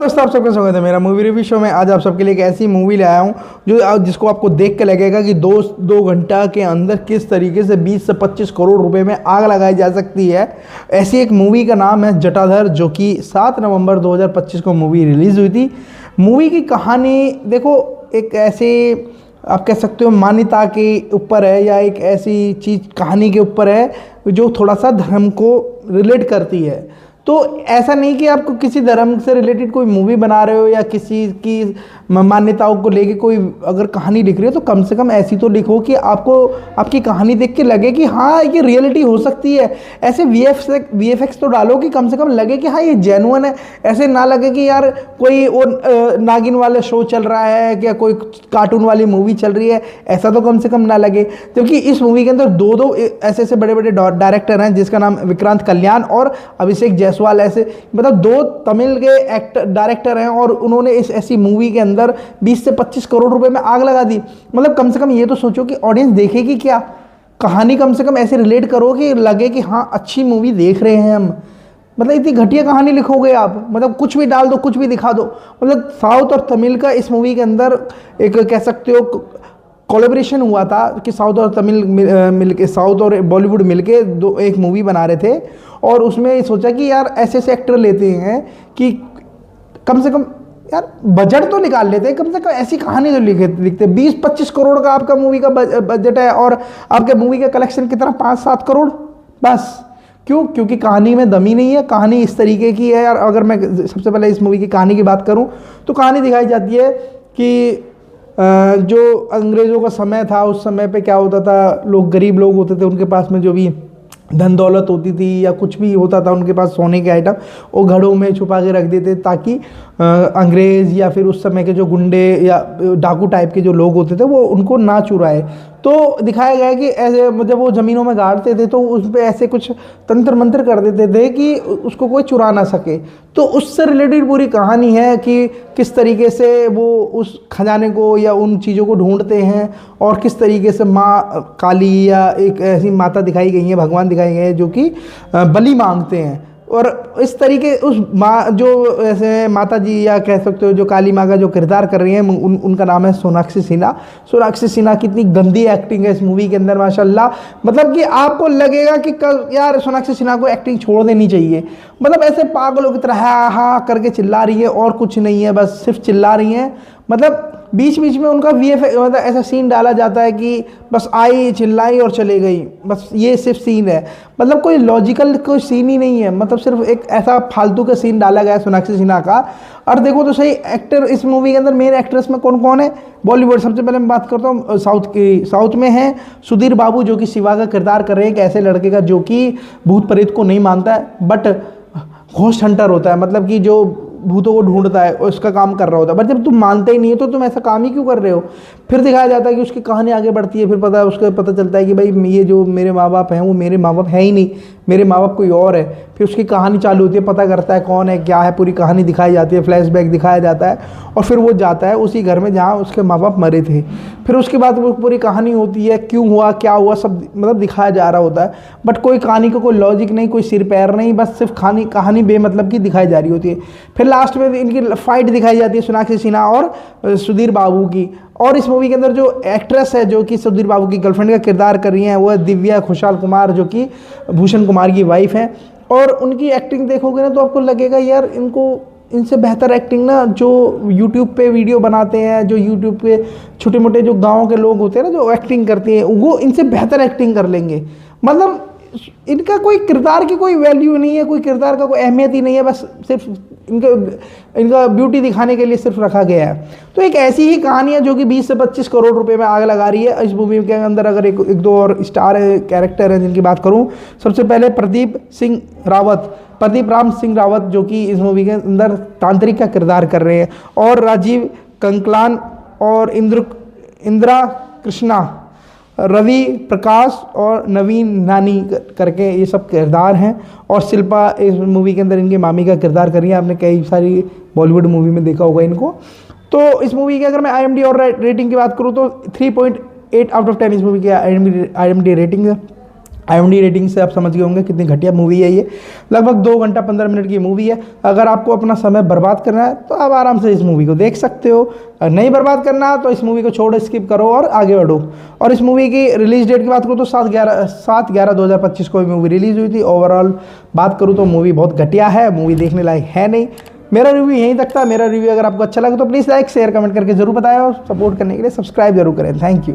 दोस्तों, आप सबका स्वागत है मेरा मूवी रिव्यू शो में। आज आप सबके लिए एक ऐसी मूवी ले आया हूँ जिसको आपको देख के लगेगा कि दो घंटा के अंदर किस तरीके से 20 से 25 करोड़ रुपए में आग लगाई जा सकती है। ऐसी एक मूवी का नाम है जटाधर, जो कि 7 नवंबर 2025 को मूवी रिलीज़ हुई थी। मूवी की कहानी देखो, एक ऐसे आप कह सकते हो मान्यता के ऊपर है, या एक ऐसी चीज़ कहानी के ऊपर है जो थोड़ा सा धर्म को रिलेट करती है। तो ऐसा नहीं कि आपको किसी धर्म से रिलेटेड कोई मूवी बना रहे हो या किसी की मान्यताओं को लेके कोई अगर कहानी लिख रहे हो, तो कम से कम ऐसी तो लिखो कि आपको आपकी कहानी देख के लगे कि हाँ ये रियलिटी हो सकती है। ऐसे वीएफएक्स तो डालो कि कम से कम लगे कि हाँ ये जेन्युइन है। ऐसे ना लगे कि यार कोई वो नागिन वाला शो चल रहा है या कोई कार्टून वाली मूवी चल रही है, ऐसा तो कम से कम ना लगे। क्योंकि इस मूवी के अंदर दो ऐसे ऐसे बड़े बड़े डायरेक्टर हैं, जिसका नाम विक्रांत कल्याण और अभिषेक जायसवाल, ऐसे मतलब दो तमिल के डायरेक्टर हैं, और उन्होंने इस ऐसी मूवी के अंदर 20 से 25 करोड़ रुपए में आग लगा दी। मतलब कम से कम ये तो सोचो कि ऑडियंस देखेगी क्या, कहानी कम से कम ऐसे रिलेट करो कि लगे कि हाँ अच्छी मूवी देख रहे हैं हम। मतलब इतनी घटिया कहानी लिखोगे आप, मतलब कुछ भी डाल दो, कुछ भी दिखा दो। मतलब साउथ और तमिल का इस मूवी के अंदर एक कह सकते हो कोलैबोरेशन हुआ था कि साउथ और तमिल मिलके, साउथ और बॉलीवुड मिलके एक मूवी बना रहे थे। और उसमें सोचा कि यार ऐसे ऐसे एक्टर लेते हैं कि कम से कम यार बजट तो निकाल लेते हैं, कम से कम ऐसी कहानी तो लिखते। 20-25 करोड़ का आपका मूवी का बजट है, और आपके मूवी का कलेक्शन कितना, 5-7 करोड़ बस। क्यों? क्योंकि कहानी में दम ही नहीं है। कहानी इस तरीके की है यार। अगर मैं सबसे पहले इस मूवी की कहानी की बात करूं, तो कहानी दिखाई जाती है कि जो अंग्रेज़ों का समय था, उस समय पे क्या होता था, लोग गरीब लोग होते थे, उनके पास में जो भी धन दौलत होती थी या कुछ भी होता था उनके पास सोने के आइटम, वो घड़ों में छुपा के रख देते ताकि अंग्रेज़ या फिर उस समय के जो गुंडे या डाकू टाइप के जो लोग होते थे वो उनको ना चुराए। तो दिखाया गया है कि ऐसे जब वो ज़मीनों में गाड़ते थे तो उस पर ऐसे कुछ तंत्र मंत्र कर देते थे कि उसको कोई चुरा ना सके। तो उससे रिलेटेड पूरी कहानी है कि किस तरीके से वो उस खजाने को या उन चीज़ों को ढूंढते हैं, और किस तरीके से माँ काली या एक ऐसी माता दिखाई गई है, भगवान दिखाई गए हैं जो कि बलि मांगते हैं। और इस तरीके उस माँ जो ऐसे माता जी या कह सकते हो जो काली माँ का जो किरदार कर रही हैं, उनका नाम है सोनाक्षी सिन्हा। सोनाक्षी सिन्हा की इतनी गंदी एक्टिंग है इस मूवी के अंदर, माशाल्लाह। मतलब कि आपको लगेगा कि कल यार सोनाक्षी सिन्हा को एक्टिंग छोड़ देनी चाहिए। मतलब ऐसे पागलों की तरह हा हा करके चिल्ला रही है और कुछ नहीं है, बस सिर्फ चिल्ला रही हैं। मतलब बीच बीच में उनका वीएफएक्स मतलब ऐसा सीन डाला जाता है कि बस आई चिल्लाई और चले गई, बस ये सिर्फ सीन है। मतलब कोई लॉजिकल कोई सीन ही नहीं है, मतलब सिर्फ एक ऐसा फालतू का सीन डाला गया है सोनाक्षी सिन्हा का। और देखो तो सही, एक्टर इस मूवी के अंदर मेन एक्ट्रेस में कौन कौन है। बॉलीवुड सबसे पहले मैं बात करता हूँ साउथ की। साउथ में है सुधीर बाबू, जो कि शिवा का किरदार कर रहे हैं, एक ऐसे लड़के का जो कि भूत प्रेत को नहीं मानता है, बट घोस्ट हंटर होता है, मतलब कि जो भूतों को ढूंढता है, उसका काम कर रहा होता है। बट जब तुम मानते ही नहीं हो तो तुम ऐसा काम ही क्यों कर रहे हो। फिर दिखाया जाता है कि उसकी कहानी आगे बढ़ती है, फिर उसको पता चलता है कि भाई ये जो मेरे माँ बाप हैं वो मेरे माँ बाप है ही नहीं, मेरे माँ बाप कोई और है। फिर उसकी कहानी चालू होती है, पता करता है कौन है क्या है, पूरी कहानी दिखाई जाती है, फ्लैशबैक दिखाया जाता है, और फिर वो जाता है उसी घर में जहाँ उसके माँ बाप मरे थे। फिर उसके बाद वो पूरी कहानी होती है, क्यों हुआ क्या हुआ सब मतलब दिखाया जा रहा होता है। बट कोई कहानी का कोई लॉजिक नहीं, कोई सिर पैर नहीं, बस सिर्फ कहानी बेमतलब की दिखाई जा रही होती है। फिर लास्ट में इनकी फाइट दिखाई जाती है सोनाक्षी सिन्हा और सुधीर बाबू की। और इस मूवी के अंदर जो एक्ट्रेस है जो कि सुधीर बाबू की गर्लफ्रेंड का किरदार कर रही हैं, वो है दिव्या खुशहाल कुमार, जो कि भूषण कुमार की वाइफ हैं। और उनकी एक्टिंग देखोगे ना तो आपको लगेगा यार इनसे बेहतर एक्टिंग ना जो यूट्यूब पे वीडियो बनाते हैं, जो यूट्यूब पे छोटे मोटे जो गाँव के लोग होते हैं ना जो एक्टिंग करते हैं, वो इनसे बेहतर एक्टिंग कर लेंगे। मतलब इनका कोई किरदार की कोई वैल्यू नहीं है, कोई किरदार का कोई अहमियत ही नहीं है, बस सिर्फ इनका ब्यूटी दिखाने के लिए सिर्फ रखा गया है। तो एक ऐसी ही कहानी है जो कि 20 से 25 करोड़ रुपए में आग लगा रही है। इस मूवी के अंदर अगर एक दो और स्टार कैरेक्टर हैं जिनकी बात करूं, सबसे पहले प्रदीप राम सिंह रावत, जो कि इस मूवी के अंदर तांत्रिक का किरदार कर रहे हैं, और राजीव कंकलान और इंदिरा कृष्णा, रवि प्रकाश और नवीन नानी करके ये सब किरदार हैं। और शिल्पा इस मूवी के अंदर इनके मामी का किरदार कर रही है। आपने कई सारी बॉलीवुड मूवी में देखा होगा इनको। तो इस मूवी की अगर मैं IMDb और रेटिंग की बात करूँ तो 3.8 आउट ऑफ 10 इस मूवी की IMDb रेटिंग है। IMDb रेटिंग से आप समझ गए होंगे कितनी घटिया मूवी है ये। लगभग 2 घंटा 15 मिनट की मूवी है। अगर आपको अपना समय बर्बाद करना है तो आप आराम से इस मूवी को देख सकते हो, अगर नहीं बर्बाद करना है तो इस मूवी को छोड़ो, स्किप करो और आगे बढ़ो। और इस मूवी की रिलीज डेट की बात करूँ तो 7/11/2025 को मूवी रिलीज हुई थी। ओवरऑल बात करूँ तो मूवी बहुत घटिया है, मूवी देखने लायक है नहीं। मेरा रिव्यू यहीं तक था। मेरा रिव्यू अगर आपको अच्छा लगा तो प्लीज़ लाइक शेयर कमेंट करके जरूर बताएं और सपोर्ट करने के लिए सब्सक्राइब जरूर करें। Thank you.